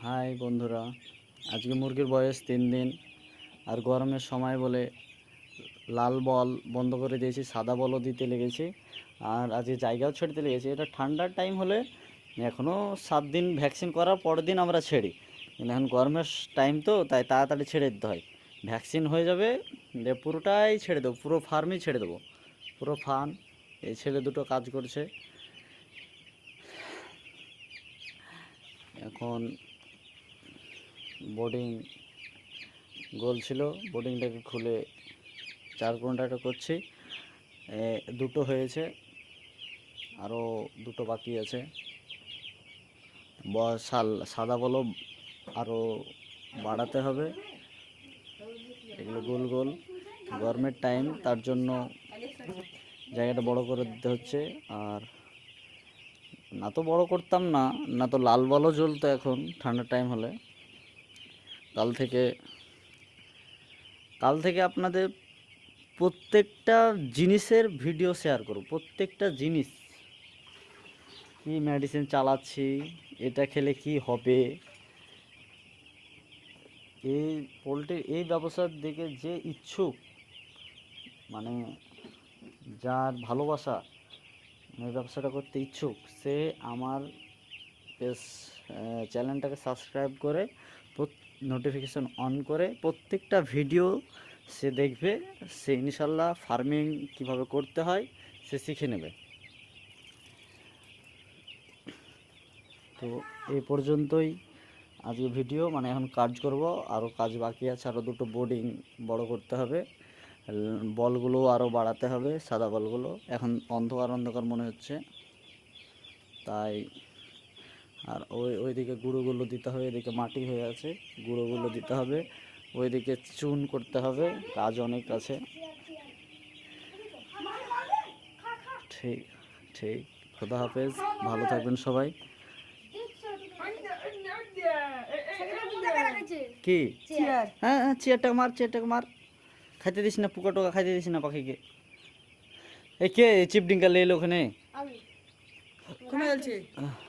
High বন্ধুরা, আজকে মুরগির বয়স 3 দিন। আর গরমের সময় বলে লাল বল বন্ধ করে দিয়েছি, সাদা বলও দিতে লেগেছি। আর আজকে জায়গাও ছেড়তে লেগেছি। এটা ঠান্ডার টাইম হলে এখনও 7 দিন ভ্যাকসিন করার পরের দিন আমরা ছেড়ি, কিন্তু এখন গরমের টাইম তো তাই তাড়াতাড়ি ছেড়ে দিতে হয়। ভ্যাকসিন হয়ে যাবে দিয়ে পুরোটাই ছেড়ে দেবো, পুরো ফার্মই ছেড়ে দেবো, পুরো ফার্ম। এই ছেলে দুটো কাজ করছে এখন। বোর্ডিং গোল ছিল, বোর্ডিংটাকে খুলে 4 ঘন্টাটা করছি। দুটো হয়েছে, আরও দুটো বাকি আছে। সাদা বলও আরও বাড়াতে হবে। এগুলো গোল গোল গরমের টাইম, তার জন্য জায়গাটা বড় করে দিতে হচ্ছে। আর না তো বড় করতাম না, না তো লাল বলও জ্বলতো এখন ঠান্ডার টাইম হলে। কাল থেকে আপনাদের প্রত্যেকটা জিনিসের ভিডিও শেয়ার করব। প্রত্যেকটা জিনিস, কি মেডিসিন চালাচ্ছি, এটা খেলে কি হবে। এই পোলট্রির এই ব্যবসার দিকে যে ইচ্ছুক, মানে যার ভালোবাসা এই ব্যবসাটা করতে ইচ্ছুক, সে আমার চ্যানেলটাকে সাবস্ক্রাইব করে নোটিফিকেশন অন করে প্রত্যেকটা ভিডিও সে দেখবে। সে ইনশাল্লাহ ফার্মিং কিভাবে করতে হয় সে শিখে নেবে। তো এই পর্যন্তই আজকে ভিডিও। মানে এখন কাজ করব, আরও কাজ বাকি আছে। আরও দুটো বোর্ডিং বড় করতে হবে, বলগুলো আরও বাড়াতে হবে, সাদা বলগুলো। এখন অন্ধকার অন্ধকার মনে হচ্ছে তাই। আর ওইদিকে গুঁড়োগুলো দিতে হবে, এদিকে মাটি হয়ে আছে, গুঁড়োগুলো দিতে হবে, ওইদিকে চুন করতে হবে, কাজ অনেক আছে। ঠিক ঠিক, খোদা হাফেজ, ভালো থাকবেন সবাই। কি হ্যাঁ হ্যাঁ, চেয়ারটাকে মার, চেয়ারটাকে মার। খাইতে দিস না, পোকা টোকা খাইতে দিস না পাখিকে। এই কে চিপডিঙ্কা লে এলো ওখানে?